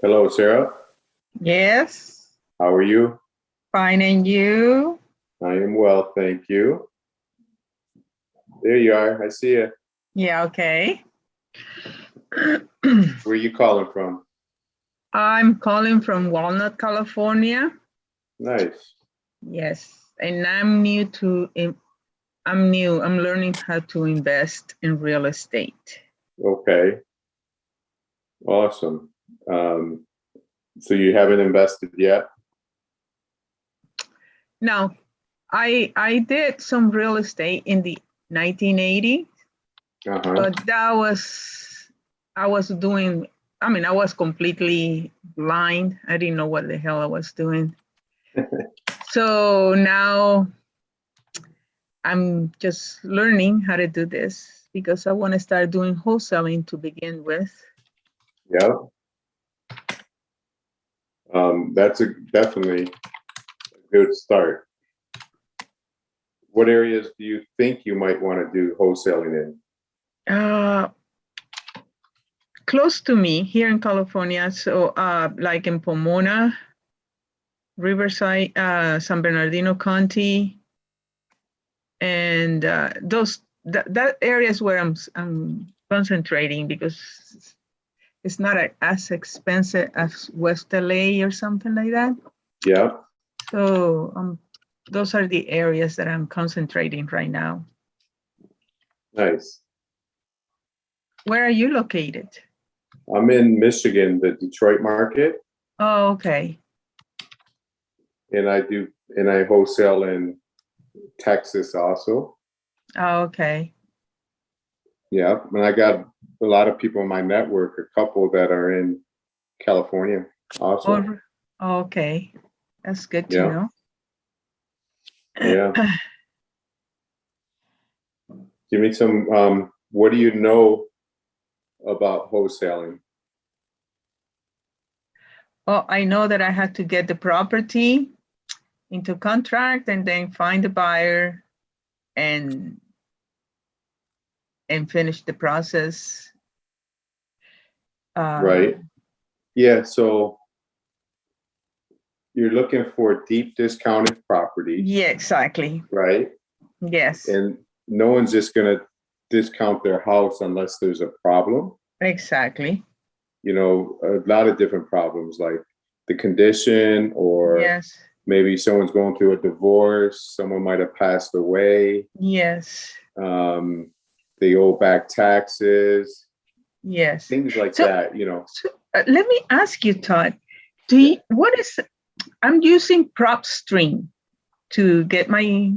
Hello, Sarah. Yes, How are you? fine, and you? I am well, thank you. There you are. I see you. Yeah, okay. Where are you calling from? I'm calling from Walnut, California. Nice. Yes, and I'm learning how to invest in real estate. Okay. Awesome. So you haven't invested yet? Now, I did some real estate in the 1980s, Uh-huh. but I was completely blind. I didn't know what the hell I was doing. So now I'm just learning how to do this because I want to start doing wholesaling to begin with. Yeah. That's definitely a good start. What areas do you think you might want to do wholesaling in? Close to me here in California, so like in Pomona, Riverside, San Bernardino County, and that area is where I'm concentrating because it's not as expensive as West LA or something like that. Yeah. So those are the areas that I'm concentrating right now. Nice. Where are you located? I'm in Michigan, the Detroit market, Oh, okay. and I wholesale in Texas also. Oh, okay. Yeah, and I got a lot of people in my network, a couple that are in California also. Oh, okay. That's good to Yeah, know. yeah. Give me some, what do you know about wholesaling? Well, I know that I had to get the property into contract and then find a buyer and finish the process. Right. Yeah, so you're looking for deep discounted property, Yeah, exactly. right? Yes, And no one's just gonna discount their house unless there's a problem. exactly. You know, a lot of different problems like the condition, or Yes, maybe someone's going through a divorce, someone might have passed away, yes, they owe back taxes, yes. things like So, that, you know. let me ask you, Todd, I'm using PropStream to get my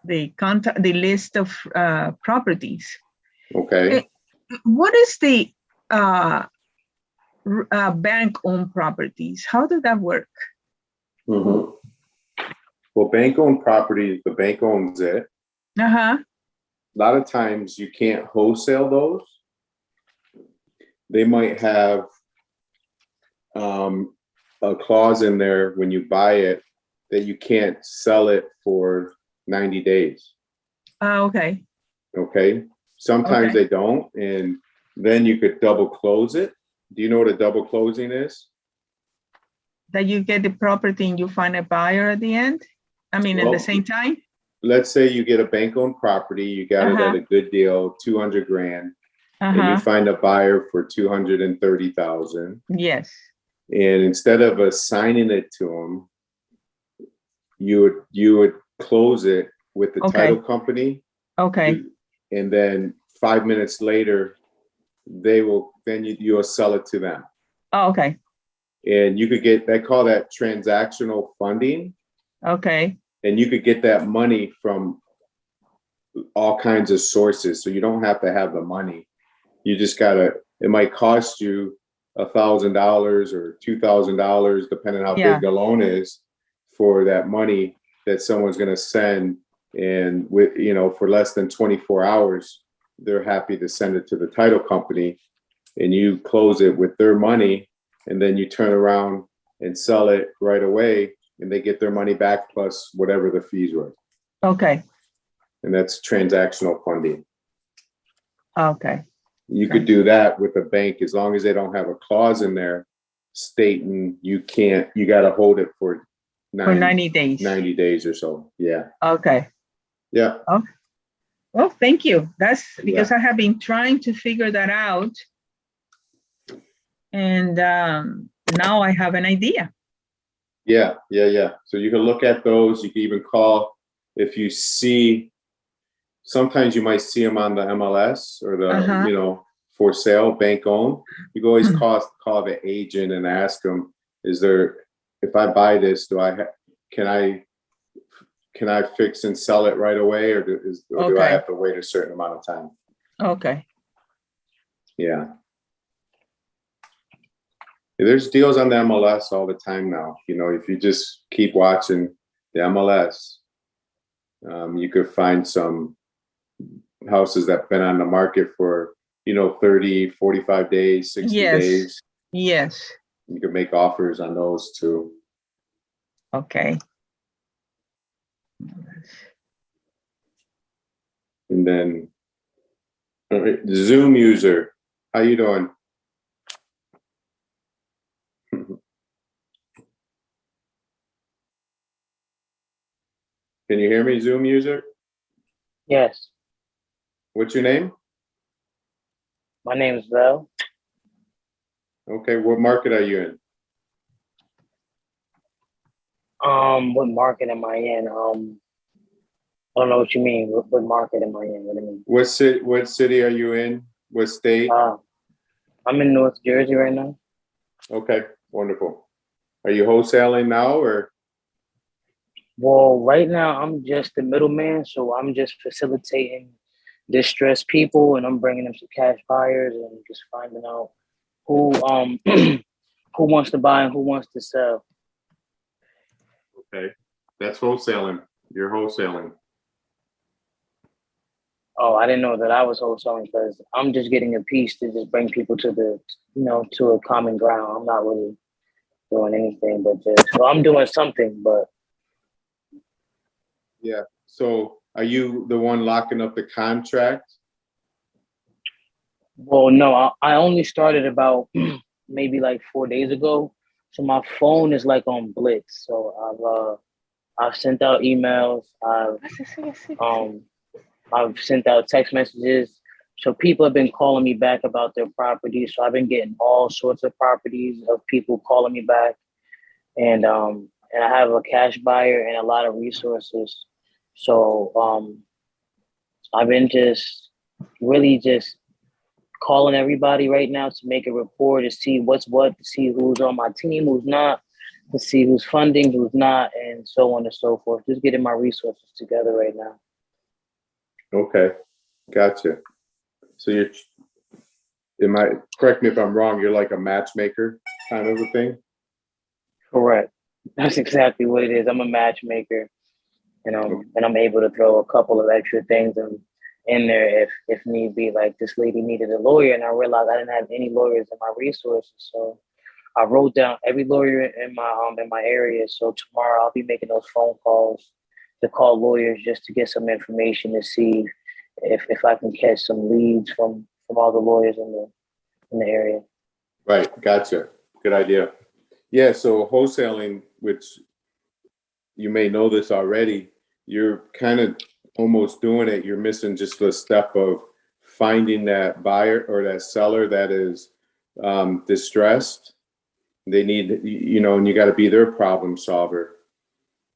the list of properties. Okay. What is the bank-owned properties? How does that work? Mm-hmm. Well, bank-owned property, the bank owns it. Uh-huh. A lot of times you can't wholesale those. They might have a clause in there when you buy it that you can't sell it for 90 days. Okay. Okay. Sometimes Okay. they don't, and then you could double close it. Do you know what a double closing is? That you get the property and you find a buyer at the end? I mean, at the same time? Let's say you get a bank-owned property, you got it at a good deal, 200 grand, and you find a buyer for 230,000. Yes. And instead of assigning it to them, you would close it with the title company. Okay. And then 5 minutes later, you'll sell it to them. Oh, okay. And you could they call that transactional funding. Okay. And you could get that money from all kinds of sources. So you don't have to have the money. You just it might cost you $1,000 or $2,000, depending how big the loan is, for that money that someone's going to send. And for less than 24 hours, they're happy to send it to the title company, and you close it with their money, and then you turn around and sell it right away, and they get their money back plus whatever the fees were. Okay. And that's transactional funding. Okay. You could do that with a bank as long as they don't have a clause in there stating you got to hold it for 90 days. 90 days or so. Yeah. Okay. Yeah. Oh, well, thank you. That's because I have been trying to figure that out. And now I have an idea. Yeah. So you can look at those. You can even call if you see, sometimes you might see them on the MLS or the, for sale, bank owned. You can always call the agent and ask them, if I buy this, can I fix and sell it right away, or do I have to wait a certain amount of time? Okay. Yeah. There's deals on the MLS all the time now. If you just keep watching the MLS, you could find some houses that have been on the market for 30, 45 days, 60 days. Yes. You could make offers on those too. Okay. And then Zoom user, how you doing? Can you hear me, Zoom user? Yes. What's your name? My name is Val. Okay, what market are you in? What market am I in? I don't know what you mean. What market am I in? What do you mean? What city are you in? What state? I'm in North Jersey right now. Okay, wonderful. Are you wholesaling now, or? Well, right now I'm just the middleman, so I'm just facilitating distressed people, and I'm bringing them some cash buyers and just finding out who who wants to buy and who wants to sell. Okay, that's wholesaling. You're wholesaling. Oh, I didn't know that I was wholesaling, because I'm just getting a piece to just bring people to to a common ground. I'm not really doing anything, but I'm doing something, but. Yeah. So are you the one locking up the contract? Well, no, I only started about maybe like 4 days ago. So my phone is like on blitz. So I've sent out emails. I've sent out text messages. So people have been calling me back about their properties. So I've been getting all sorts of properties of people calling me back. And I have a cash buyer and a lot of resources. So I've been really calling everybody right now to make a report, to see what's what, to see who's on my team, who's not, to see who's funding, who's not, and so on and so forth. Just getting my resources together right now. Okay, gotcha. So correct me if I'm wrong, you're like a matchmaker kind of a thing? Correct. That's exactly what it is. I'm a matchmaker, and I'm able to throw a couple of extra things in there if need be. Like, this lady needed a lawyer, and I realized I didn't have any lawyers in my resources, so I wrote down every lawyer in my area. So tomorrow I'll be making those phone calls to call lawyers just to get some information to see if I can catch some leads from all the lawyers in the area. Right, gotcha. Good idea. Yeah, so wholesaling, which you may know this already, you're kind of almost doing it. You're missing just the step of finding that buyer or that seller that is distressed. They need, and you got to be their problem solver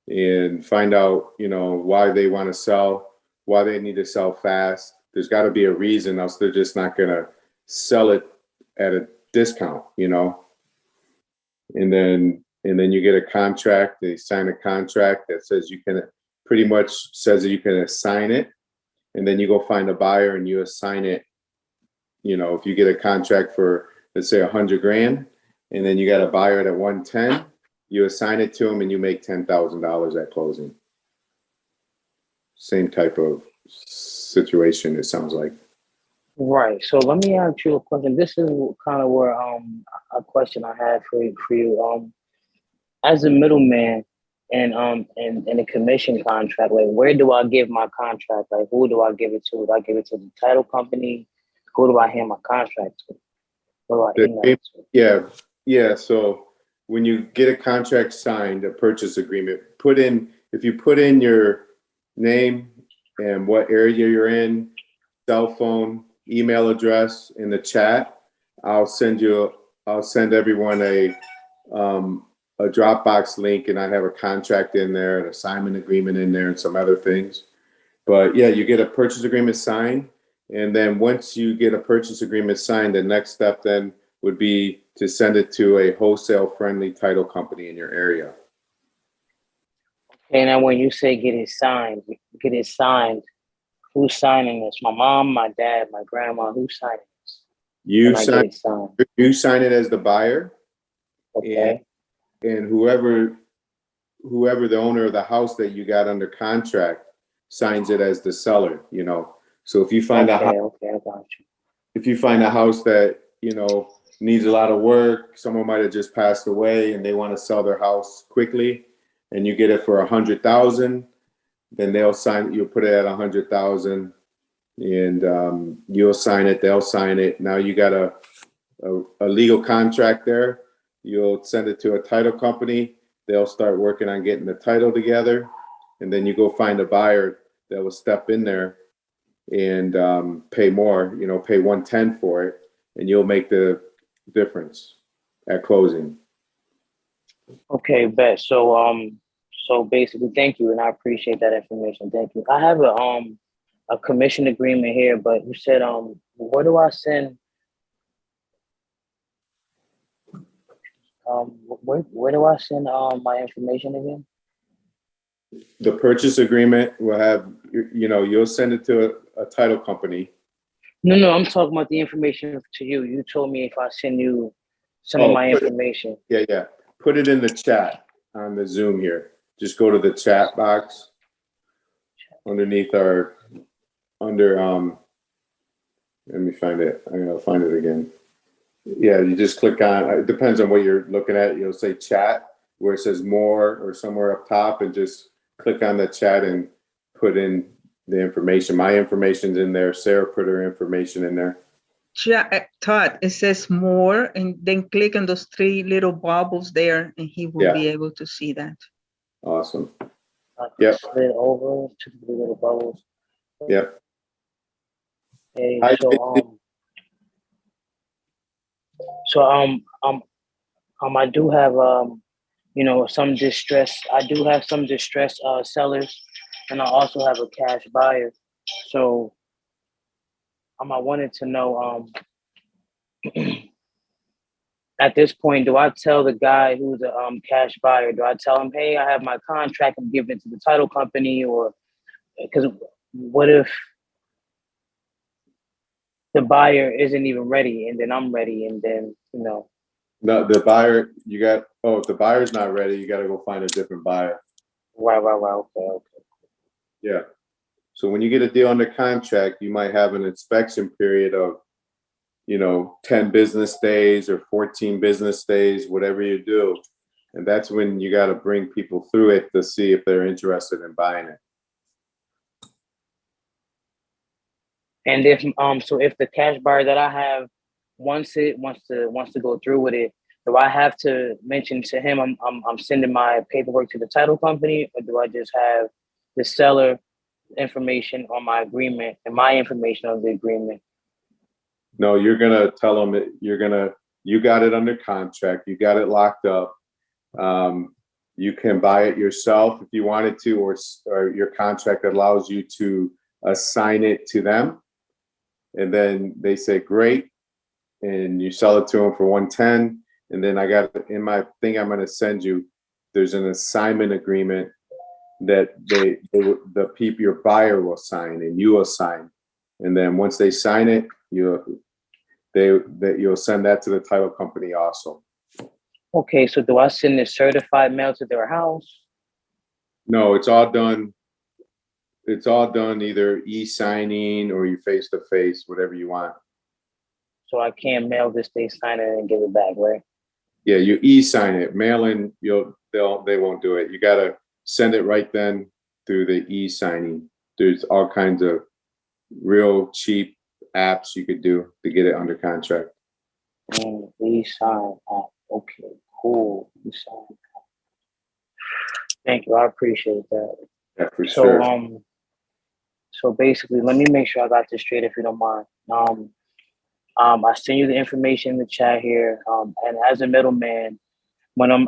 and find out, why they want to sell, why they need to sell fast. There's got to be a reason, else they're just not going to sell it at a discount, And then you get a contract. They sign a contract that says pretty much says that you can assign it, and then you go find a buyer and you assign it. If you get a contract for, let's say, $100,000, and then you got a buyer at 110, you assign it to them and you make $10,000 at closing. Same type of situation, it sounds like. Right. So let me ask you a question. This is kind of where a question I had for you. As a middleman and in a commission contract, like, where do I give my contract? Like, who do I give it to? Do I give it to the title company? who do I hand my contract to? Who do I The- email it to? Yeah. So when you get a contract signed, a purchase agreement, if you put in your name and what area you're in, cell phone, email address in the chat, I'll send everyone a Dropbox link, and I have a contract in there, an assignment agreement in there, and some other things. But yeah, you get a purchase agreement signed, and then once you get a purchase agreement signed, the next step then would be to send it to a wholesale friendly title company in your area. And then when you say get it signed, who's signing this? My mom, my dad, my grandma, who's signing this? You When I sign get it signed. you sign it as the buyer, Okay. and whoever the owner of the house that you got under contract signs it as the seller, you know. So if you find a house, Okay, I got you. if you find a house that, you know, needs a lot of work, someone might have just passed away and they want to sell their house quickly, and you get it for 100,000, then you'll put it at 100,000, and you'll sign it, they'll sign it. Now you got a legal contract there. You'll send it to a title company. They'll start working on getting the title together, and then you go find a buyer that will step in there and pay more, you know, pay 110 for it, and you'll make the difference at closing. Okay, bet. So basically, thank you, and I appreciate that information. Thank you. I have a commission agreement here, but you said where do I send where do I send my information again? The purchase agreement will have, you know, you'll send it to a title company. No, I'm talking about the information to you. You told me if I send you some of my information. Yeah. Put it in the chat on the Zoom here. Just go to the chat box underneath let me find it. I'm gonna find it again. Yeah, you just click on, it depends on what you're looking at. You'll say chat where it says more or somewhere up top, and just click on the chat and put in the information. My information's in there. Sarah put her information in there. Yeah, Todd, it says more, and then click on those three little bubbles there, and he will be able to see that. Awesome. Yep. Slid over to the little bubbles. Yep. Okay, I do have you know, some distress. I do have some distressed sellers, and I also have a cash buyer. So I wanted to know at this point, do I tell the guy who's a cash buyer, do I tell him, hey, I have my contract, I'm giving it to the title company? Or because what if the buyer isn't even ready and then I'm ready, and then, you know? No, the buyer, if the buyer's not ready, you got to go find a different buyer. Right. Okay. Yeah. So when you get a deal under contract, you might have an inspection period of, you know, 10 business days or 14 business days, whatever you do. And that's when you got to bring people through it to see if they're interested in buying it. And if if the cash buyer that I have wants to go through with it, do I have to mention to him I'm sending my paperwork to the title company, or do I just have the seller information on my agreement and my information on the agreement? No, you're gonna tell them that you got it under contract, you got it locked up. You can buy it yourself if you wanted to, or your contract allows you to assign it to them. And then they say, great. And you sell it to them for 110. And then I got in my thing I'm going to send you, there's an assignment agreement that your buyer will sign and you will sign. And then once they sign it, you'll send that to the title company also. Okay, so do I send the certified mail to their house? No, it's all done. It's all done either e-signing or you face-to-face, whatever you want. So I can't mail this, they sign it and give it back, right? Yeah, you e-sign it. Mail-in, they won't do it. You got to send it right then through the e-signing. There's all kinds of real cheap apps you could do to get it under contract. And e-sign app. Okay, cool. E-sign app. Thank you. I appreciate that. Yeah, for So, sure. so basically, let me make sure I got this straight, if you don't mind. I send you the information in the chat here. And as a middleman, when I'm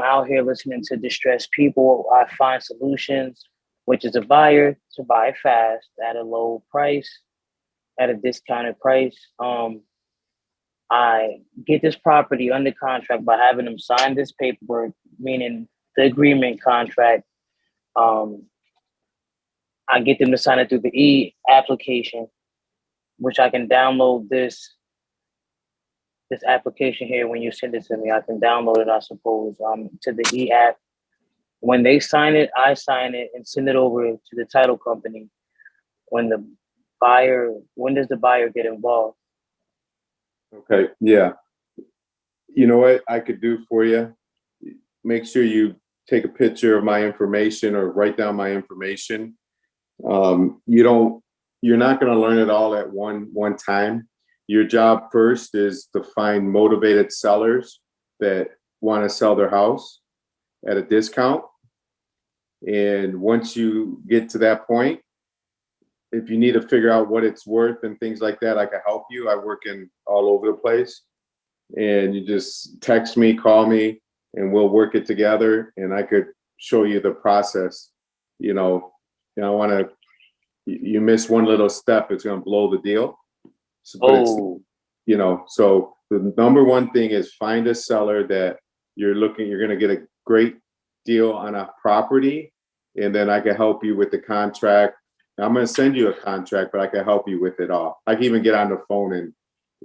out here listening to distressed people, I find solutions, which is a buyer to buy fast at a low price, at a discounted price. I get this property under contract by having them sign this paperwork, meaning the agreement contract. I get them to sign it through the e-application, which I can download this application here. When you send it to me, I can download it, I suppose, to the e-app. When they sign it, I sign it and send it over to the title company. When does the buyer get involved? Okay, yeah. You know what I could do for you? Make sure you take a picture of my information or write down my information. You're not going to learn it all at one time. Your job first is to find motivated sellers that want to sell their house at a discount. And once you get to that point, if you need to figure out what it's worth and things like that, I can help you. I work in all over the place. And you just text me, call me, and we'll work it together. And I could show you the process. You miss one little step, it's going to blow the deal. So, so the number one thing is find a seller that you're going to get a great deal on a property. And then I can help you with the contract. I'm going to send you a contract, but I can help you with it all. I can even get on the phone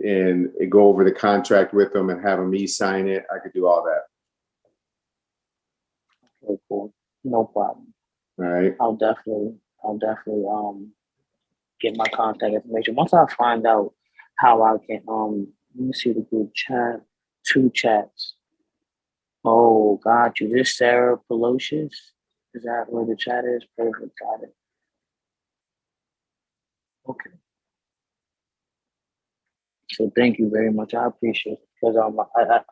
and go over the contract with them and have them e-sign it. I could do all that. Okay, cool. No problem. All right. I'll definitely get my contact information. Once I find out how I can let me see the group chat. 2 chats. Oh, got you. This Sarah Pelosius. Is that where the chat is? Perfect. Got it. Okay. So thank you very much. I appreciate it, because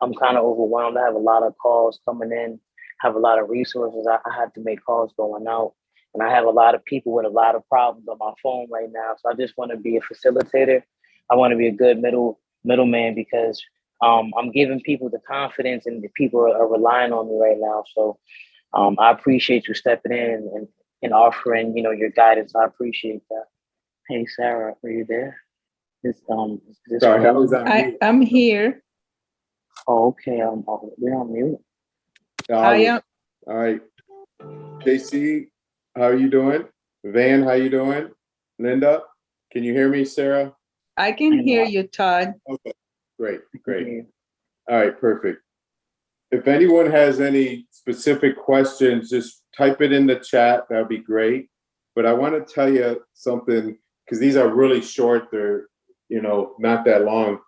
I'm kind of overwhelmed. I have a lot of calls coming in, have a lot of resources. I have to make calls going out, and I have a lot of people with a lot of problems on my phone right now. So I just want to be a facilitator. I want to be a good middleman, because I'm giving people the confidence, and the people are relying on me right now. So I appreciate you stepping in and offering, your guidance. I appreciate that. Hey, Sarah, are you there? Sorry, I was on mute. I'm here. Oh, okay. We're on mute. I am. All right. JC, how are you doing? Van, how you doing? Linda, can you hear me, Sarah? I can hear you, Todd. Okay, great. All right, perfect. If anyone has any specific questions, just type it in the chat. That'd be great. But I want to tell you something, because these are really short. They're, not that long.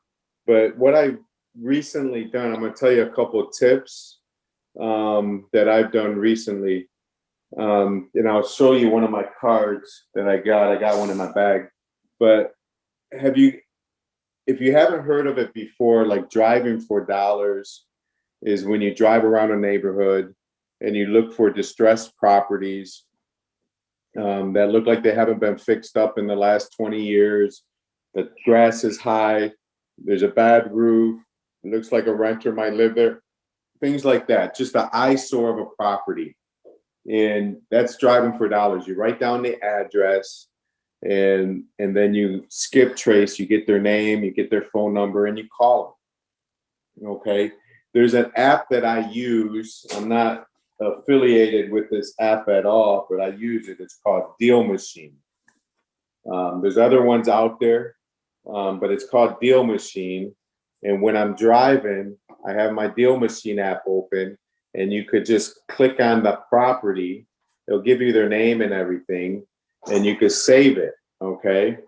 But what I've recently done, I'm going to tell you a couple of tips that I've done recently. And I'll show you one of my cards that I got. I got one in my bag. But if you haven't heard of it before, like driving for dollars is when you drive around a neighborhood and you look for distressed properties that look like they haven't been fixed up in the last 20 years. The grass is high. There's a bad roof. It looks like a renter might live there. Things like that. Just the eyesore of a property. And that's driving for dollars. You write down the address and then you skip trace. You get their name, you get their phone number, and you call them. Okay. There's an app that I use. I'm not affiliated with this app at all, but I use it. It's called Deal Machine. There's other ones out there, but it's called Deal Machine. And when I'm driving, I have my Deal Machine app open, and you could just click on the property. It'll give you their name and everything, and you could save it. Okay.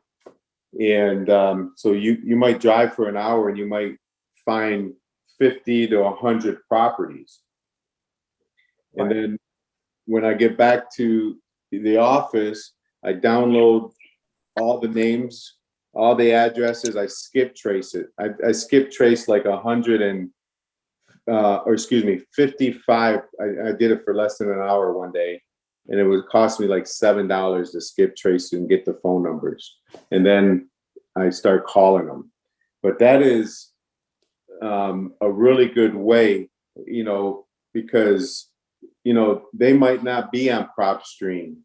And so you might drive for an hour and you might find 50 to 100 properties. And then when I get back to the office, I download all the names all the addresses, I skip trace it. I skip trace like 55. I did it for less than an hour one day, and it would cost me like $7 to skip trace and get the phone numbers, and then I start calling them. But that is a really good way, because they might not be on PropStream,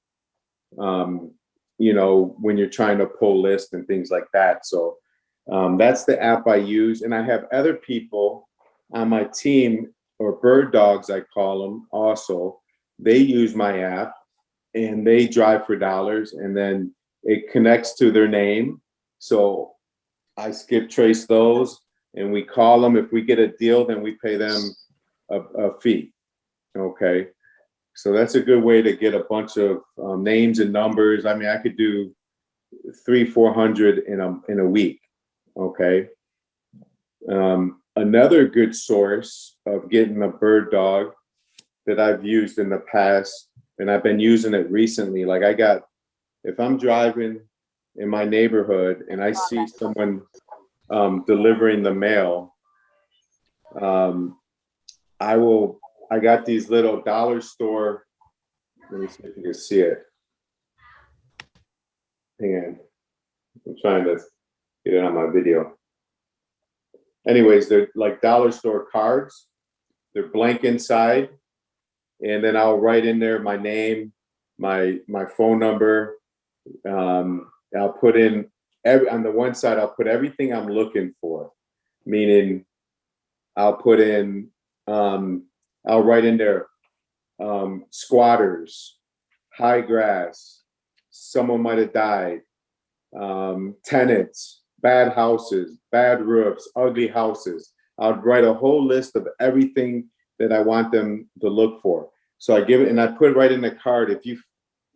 when you're trying to pull lists and things like that. So that's the app I use. And I have other people on my team, or bird dogs, I call them also. They use my app and they drive for dollars, and then it connects to their name. So I skip trace those and we call them. If we get a deal, then we pay them a fee. Okay. So that's a good way to get a bunch of names and numbers. I mean, I could do 300-400 in a week. Okay. Another good source of getting a bird dog that I've used in the past, and I've been using it recently. Like if I'm driving in my neighborhood and I see someone delivering the mail, I got these little dollar store. Let me see if you can see it. Hang on. I'm trying to get it on my video. Anyways, they're like dollar store cards. They're blank inside. And then I'll write in there my name, my phone number. I'll put in on the one side, I'll put everything I'm looking for. Meaning I'll put in, I'll write in there, squatters, high grass, someone might have died, tenants, bad houses, bad roofs, ugly houses. I'll write a whole list of everything that I want them to look for. So I give it, and I put it right in the card.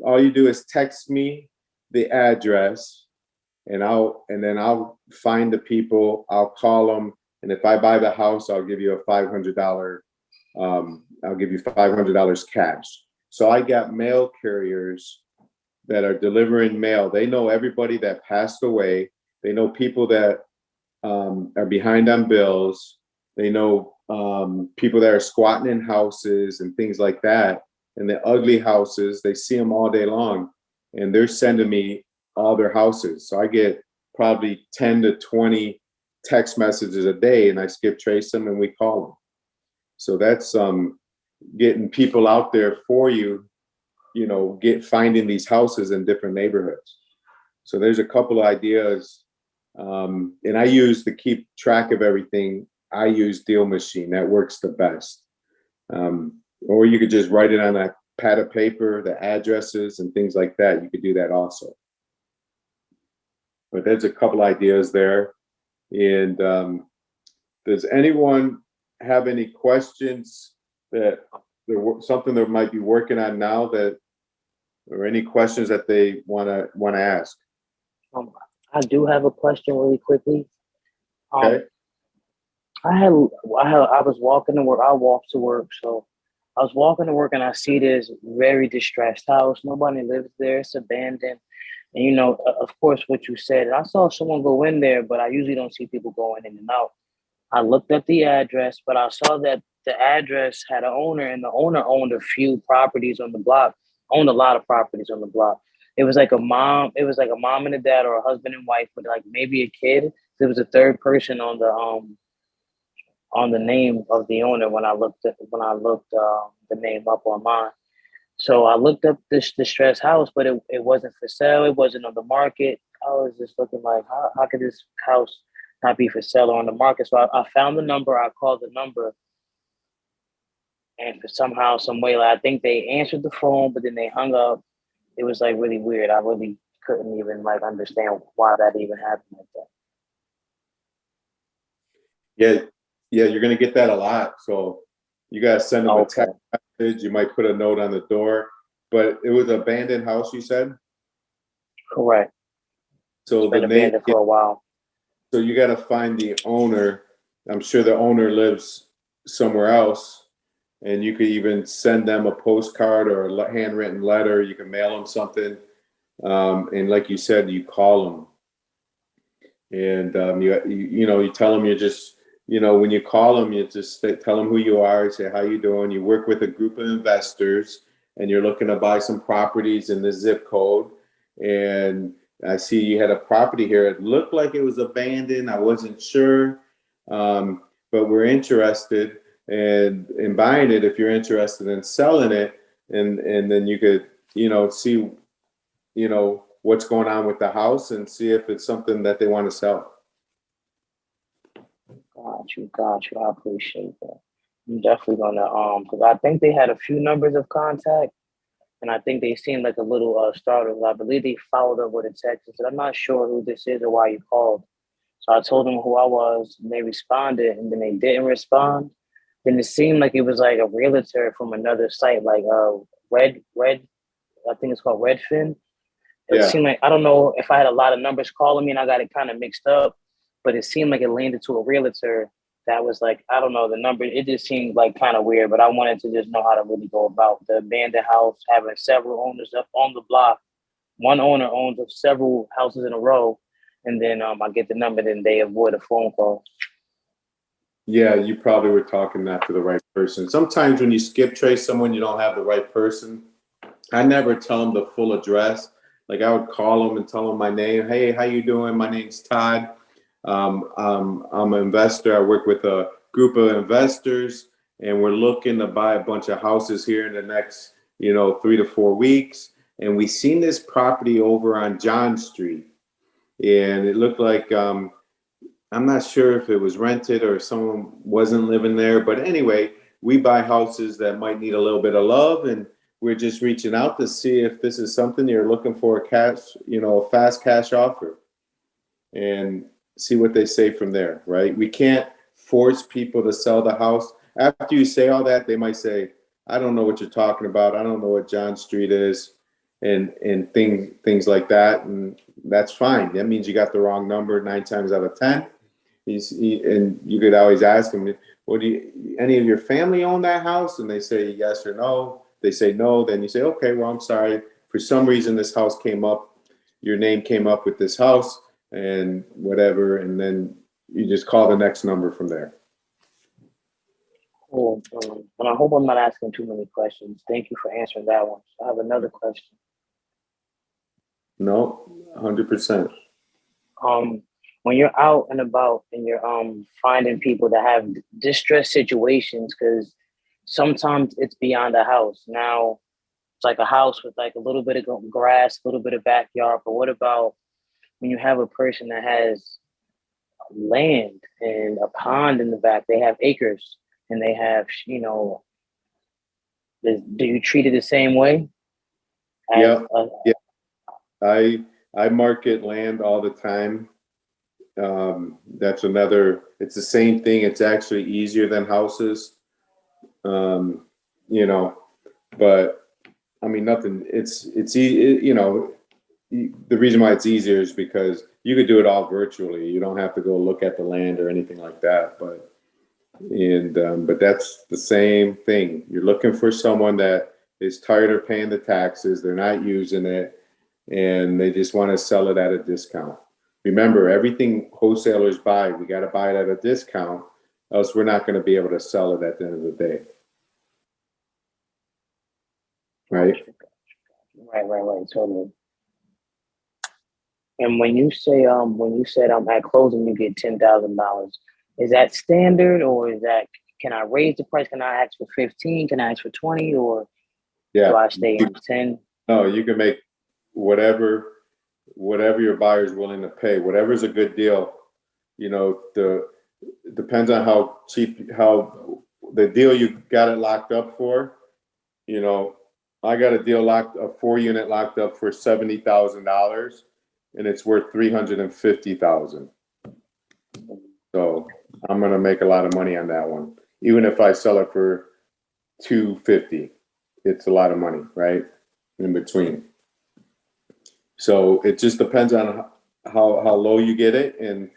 All you do is text me the address, and then I'll find the people, I'll call them. And if I buy the house, I'll give you a $500, I'll give you $500 cash. So I got mail carriers that are delivering mail. They know everybody that passed away. They know people that are behind on bills. They know people that are squatting in houses and things like that. And the ugly houses, they see them all day long, and they're sending me all their houses. So I get probably 10 to 20 text messages a day, and I skip trace them and we call them. So that's getting people out there for you, finding these houses in different neighborhoods. So there's a couple of ideas. And I use to keep track of everything. I use Deal Machine. That works the best. Or you could just write it on a pad of paper, the addresses and things like that. You could do that also. But there's a couple ideas there. And does anyone have any questions that something they might be working on now, or any questions that they want to ask? I do have a question really quickly. Okay. I was walking to work. I walk to work, so I was walking to work and I see this very distressed house. Nobody lives there. It's abandoned. And, of course, what you said, I saw someone go in there, but I usually don't see people going in and out. I looked up the address, but I saw that the address had an owner, and the owner owned a few properties on the block, owned a lot of properties on the block. It was like a mom and a dad, or a husband and wife with like maybe a kid. There was a third person on the name of the owner when I looked the name up online. So I looked up this distressed house, but it wasn't for sale. It wasn't on the market. I was just looking like, how could this house not be for sale or on the market? So I found the number. I called the number, and for somehow, some way, like, I think they answered the phone, but then they hung up. It was like really weird. I really couldn't even like understand why that even happened like that. Yeah, you're gonna get that a lot. So you gotta send them a text message. You might put a note on the door. But it was an abandoned house, you said? Correct. So it's been abandoned for a while. So you gotta find the owner. I'm sure the owner lives somewhere else. And you could even send them a postcard or a handwritten letter. You can mail them something. And like you said, you call them. And you tell them you're just, when you call them, you just tell them who you are, say how you doing. You work with a group of investors, and you're looking to buy some properties in the zip code. And I see you had a property here. It looked like it was abandoned. I wasn't sure, but we're interested in buying it. If you're interested in selling it, and then you could, see, what's going on with the house and see if it's something that they want to sell. Got you. I appreciate that. I'm definitely gonna because I think they had a few numbers of contact, and I think they seemed like a little startled. I believe they followed up with a text and said, "I'm not sure who this is or why you called." So I told them who I was, and they responded, and then they didn't respond. Then it seemed like it was like a realtor from another site, like Red, I think it's called Redfin. It Yeah. seemed like, I don't know if I had a lot of numbers calling me and I got it kind of mixed up, but it seemed like it landed to a realtor that was like, I don't know the number. It just seemed like kind of weird, but I wanted to just know how to really go about the abandoned house, having several owners up on the block. One owner owns several houses in a row, and then I get the number, then they avoid a phone call. Yeah, you probably were talking not to the right person. Sometimes when you skip trace someone, you don't have the right person. I never tell them the full address. Like I would call them and tell them my name. Hey, how you doing? My name's Todd. I'm an investor. I work with a group of investors, and we're looking to buy a bunch of houses here in the next, 3 to 4 weeks. And we seen this property over on John Street, and it looked like I'm not sure if it was rented or if someone wasn't living there. But anyway, we buy houses that might need a little bit of love, and we're just reaching out to see if this is something you're looking for a fast cash offer, and see what they say from there, right? We can't force people to sell the house. After you say all that, they might say, I don't know what you're talking about. I don't know what John Street is, and things like that. And that's fine. That means you got the wrong number 9 times out of 10. And you could always ask them, well, any of your family own that house? And they say yes or no. They say no. Then you say, okay, well, I'm sorry. For some reason, this house came up. Your name came up with this house and whatever. And then you just call the next number from there. Cool. And I hope I'm not asking too many questions. Thank you for answering that one. I have another question. No, 100%. When you're out and about and you're finding people that have distress situations, because sometimes it's beyond a house. Now it's like a house with like a little bit of grass, a little bit of backyard. But what about when you have a person that has land and a pond in the back? They have acres and they have, do you treat it the same way? Yeah. Yeah. I market land all the time. It's the same thing. It's actually easier than houses. But I mean, nothing, it's easy, the reason why it's easier is because you could do it all virtually. You don't have to go look at the land or anything like that. But that's the same thing. You're looking for someone that is tired of paying the taxes. They're not using it, and they just want to sell it at a discount. Remember, everything wholesalers buy, we got to buy it at a discount, else we're not going to be able to sell it at the end of the day. Right? Right, totally. And when you said at closing you get $10,000, is that standard or is that, can I raise the price? Can I ask for 15? Can I ask for 20, or do I stay on 10? No, you can make whatever your buyer's willing to pay. Whatever's a good deal. It depends on how the deal you got it locked up for. I got a 4-unit locked up for $70,000, and it's worth $350,000. So I'm gonna make a lot of money on that one, even if I sell it for $250. It's a lot of money, right? In between. So it just depends on how low you get it, and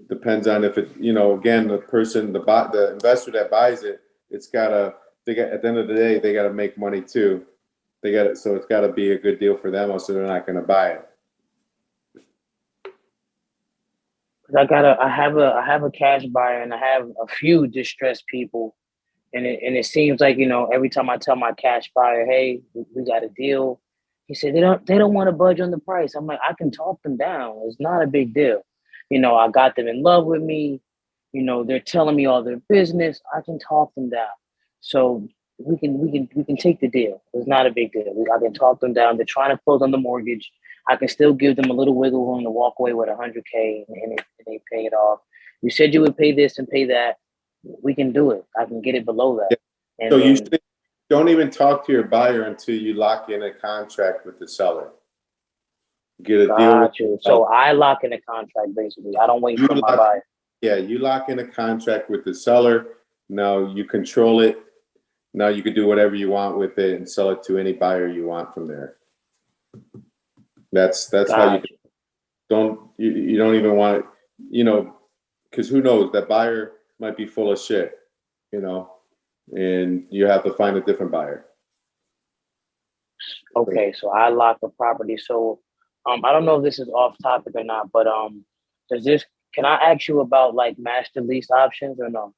depends on if it, again, the investor that buys it, at the end of the day, they got to make money too. So it's got to be a good deal for them, or so they're not going to buy it. I have a cash buyer and I have a few distressed people, and it seems like, you know, every time I tell my cash buyer, hey, we got a deal, he said they don't want to budge on the price. I'm like, I can talk them down. It's not a big deal. You know, I got them in love with me. You know, they're telling me all their business. I can talk them down. So we can take the deal. It's not a big deal. I can talk them down. They're trying to close on the mortgage. I can still give them a little wiggle room to walk away with 100K and they pay it off. You said you would pay this and pay that. We can do it. I can get it below that. And So you then, don't even talk to your buyer until you lock in a contract with the seller. Get a deal with got you. So I lock in a contract basically. I don't wait you for my lock, buyer. yeah, you lock in a contract with the seller. Now you control it. Now you can do whatever you want with it and sell it to any buyer you want from there. That's how Got you don't even want it, you know, because who knows, that buyer might be full of shit, you know, and you have to find a different buyer. Okay, so I lock the property. So I don't know if this is off topic or not, but does this can I ask you about like master lease options or no?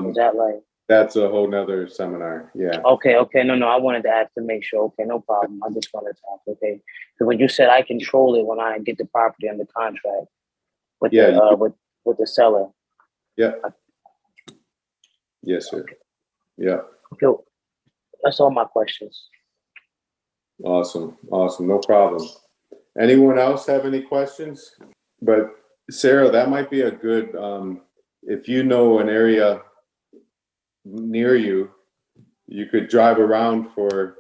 Is that like That's a whole nother seminar. Yeah. okay, no, I wanted to ask to make sure. Okay, no problem. I just wanted to ask, okay. Because when you said I control it when I get the property under contract with Yeah. with the seller. Yeah. Yes, sir. Yeah. Okay, that's all my questions. Awesome. No problem. Anyone else have any questions? But Sarah, that might be a good, if you know an area near you, you could drive around for,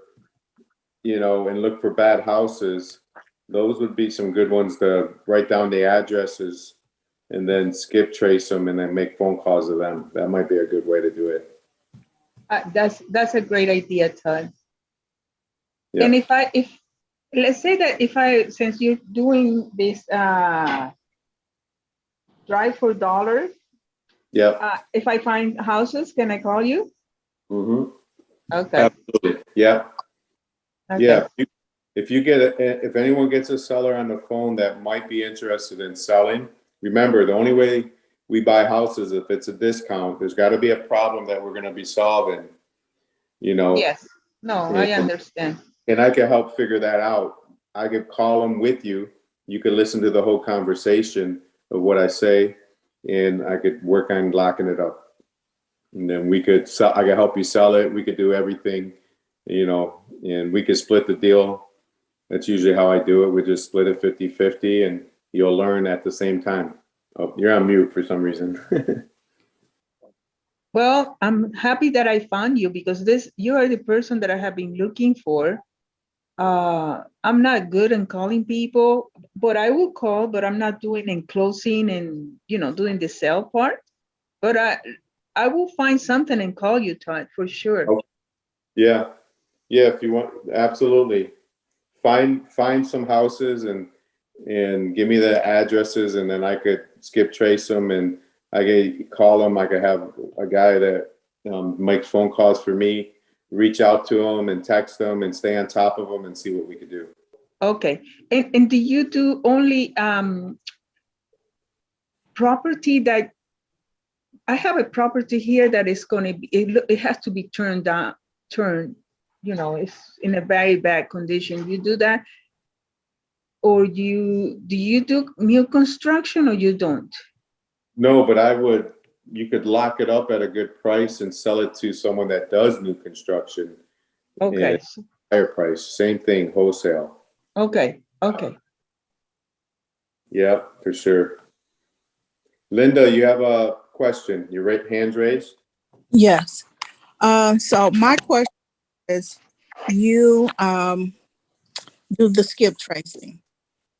you know, and look for bad houses. Those would be some good ones to write down the addresses and then skip trace them and then make phone calls to them. That might be a good way to do it. That's a great idea, Todd. Yeah. And if let's say that since you're doing this drive for dollars, Yeah. if I find houses, can I call you? Mm-hmm. Okay. Absolutely. Yeah. Okay. Yeah. If anyone gets a seller on the phone that might be interested in selling, remember the only way we buy houses if it's a discount. There's got to be a problem that we're going to be solving. You know. Yes. No, I understand. And I can help figure that out. I could call them with you. You could listen to the whole conversation of what I say, and I could work on locking it up. And then we could sell. I could help you sell it. We could do everything, you know, and we could split the deal. That's usually how I do it. We just split it 50-50 and you'll learn at the same time. Oh, you're on mute for some reason. Well, I'm happy that I found you because you are the person that I have been looking for. I'm not good in calling people, but I will call, but I'm not doing in closing and, you know, doing the sale part. But I will find something and call you, Todd, for sure. Okay. Yeah. Yeah. If you want, absolutely. Find some houses and give me the addresses, and then I could skip trace them and I could call them. I could have a guy that makes phone calls for me, reach out to them and text them and stay on top of them and see what we could do. Okay. And do you do only property that I have a property here that is going to be, it has to be turned, you know, it's in a very bad condition. You do that? Or do you do new construction or you don't? No, but you could lock it up at a good price and sell it to someone that does new construction. Okay. And higher price, same thing, wholesale. Okay. Yeah, for sure. Linda, you have a question. Your hand's raised? Yes. So my question is, you do the skip tracing.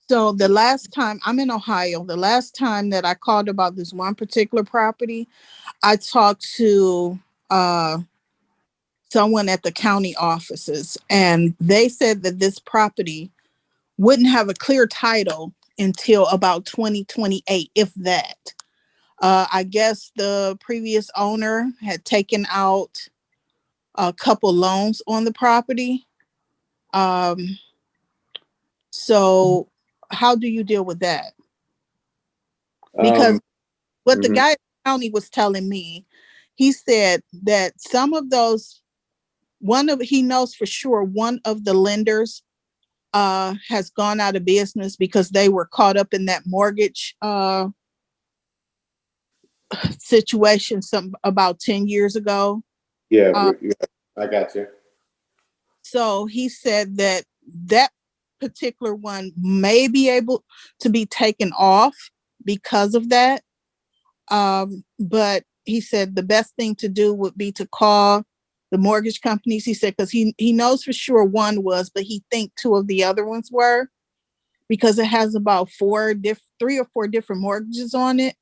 So the last time I'm in Ohio, the last time that I called about this one particular property, I talked to someone at the county offices, and they said that this property wouldn't have a clear title until about 2028, if that. I guess the previous owner had taken out a couple loans on the property. So how do you deal with that? Because what the mhm. guy in the county was telling me, he said that some of those, he knows for sure one of the lenders has gone out of business because they were caught up in that mortgage situation about 10 years ago. Yeah, Uh, yeah, I got you. so he said that that particular one may be able to be taken off because of that. But he said the best thing to do would be to call the mortgage companies. He said, because he knows for sure one was, but he think two of the other ones were, because it has about 3 or 4 different mortgages on it.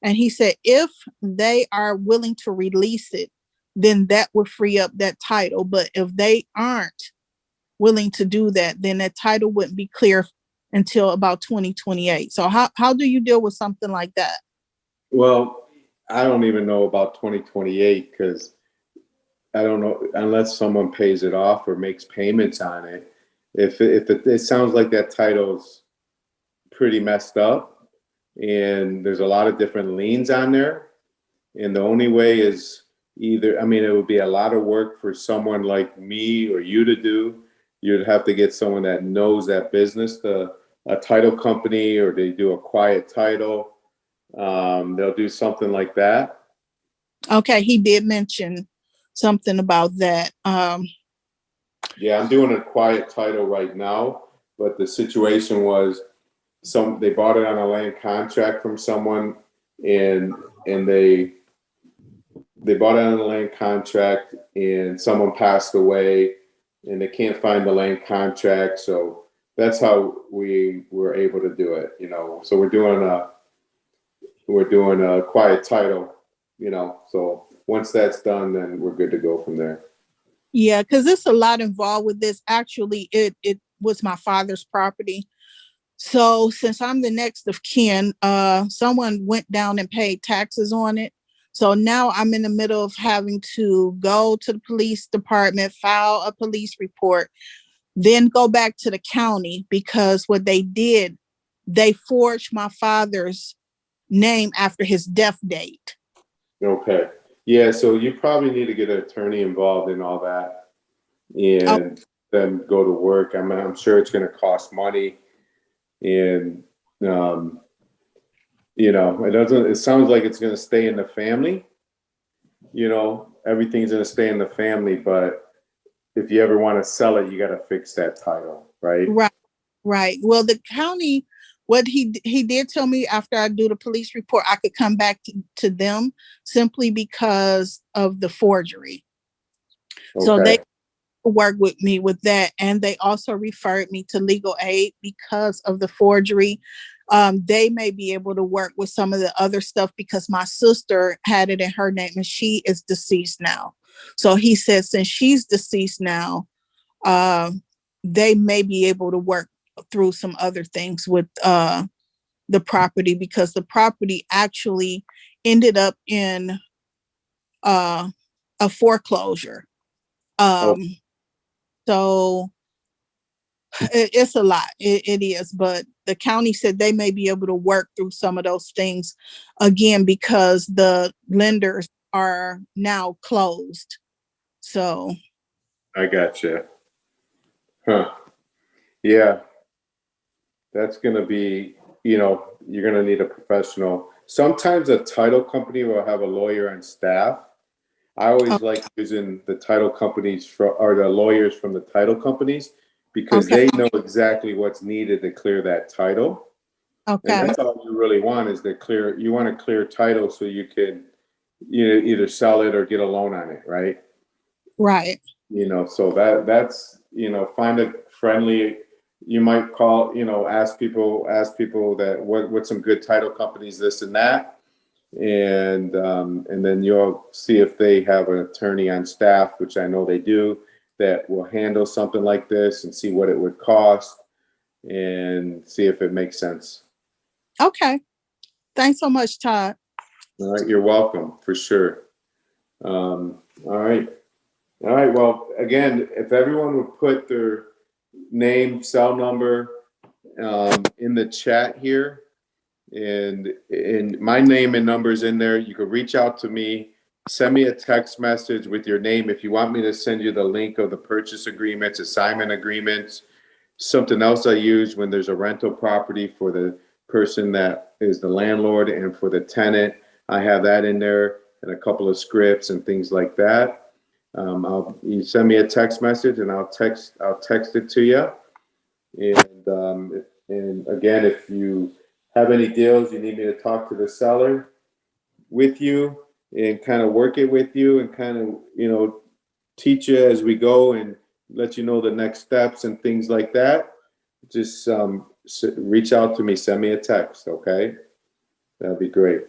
And he said, if they are willing to release it, then that would free up that title. But if they aren't willing to do that, then that title wouldn't be clear until about 2028. So how do you deal with something like that? Well, I don't even know about 2028 because I don't know unless someone pays it off or makes payments on it. If it sounds like that title's pretty messed up and there's a lot of different liens on there, and the only way is either, I mean, it would be a lot of work for someone like me or you to do. You'd have to get someone that knows that business, a title company, or they do a quiet title. They'll do something like that. Okay, he did mention something about that. Yeah, I'm doing a quiet title right now, but the situation was they bought it on a land contract from someone, and they bought it on a land contract, and someone passed away, and they can't find the land contract, so that's how we were able to do it. So we're doing a quiet title. So once that's done, then we're good to go from there. Yeah, because there's a lot involved with this. Actually, it was my father's property. So since I'm the next of kin, someone went down and paid taxes on it. So now I'm in the middle of having to go to the police department, file a police report, then go back to the county, because what they did, they forged my father's name after his death date. Okay. Yeah, so you probably need to get an attorney involved in all that Oh, and then go to work. I'm sure it's going to cost money, and it sounds like it's going to stay in the family. Everything's going to stay in the family, but if you ever want to sell it, you got to fix that title, right? right, right. Well, the county, what he did tell me after I do the police report, I could come back to them simply because of the forgery. So they Okay. work with me with that. And they also referred me to legal aid because of the forgery. They may be able to work with some of the other stuff because my sister had it in her name and she is deceased now. So he said, since she's deceased now, they may be able to work through some other things with the property, because the property actually ended up in a foreclosure. Oh, So it's a lot. It is, but the county said they may be able to work through some of those things again because the lenders are now closed. So I got you. Huh. Yeah, that's going to be, you're going to need a professional. Sometimes a title company will have a lawyer on staff. I always like using the title companies or the lawyers from the title companies, because okay, they know exactly what's needed to clear that title. And okay, that's all you really want, is you want a clear title so you can, either sell it or get a loan on it, right? right, So that's, find a friendly, you might call, ask people that what some good title companies, this and that. And then you'll see if they have an attorney on staff, which I know they do, that will handle something like this, and see what it would cost and see if it makes sense. okay. Thanks so much, Todd. All right, you're welcome, for sure. All right. All right. Well, again, if everyone would put their name, cell number in the chat here, and my name and numbers in there. You could reach out to me, send me a text message with your name if you want me to send you the link of the purchase agreements, assignment agreements, something else I use when there's a rental property for the person that is the landlord and for the tenant. I have that in there and a couple of scripts and things like that. You send me a text message and I'll text it to you. And again, if you have any deals, you need me to talk to the seller with you and kind of work it with you and kind of, teach you as we go and let you know the next steps and things like that. Just reach out to me, send me a text, okay? That'd be great.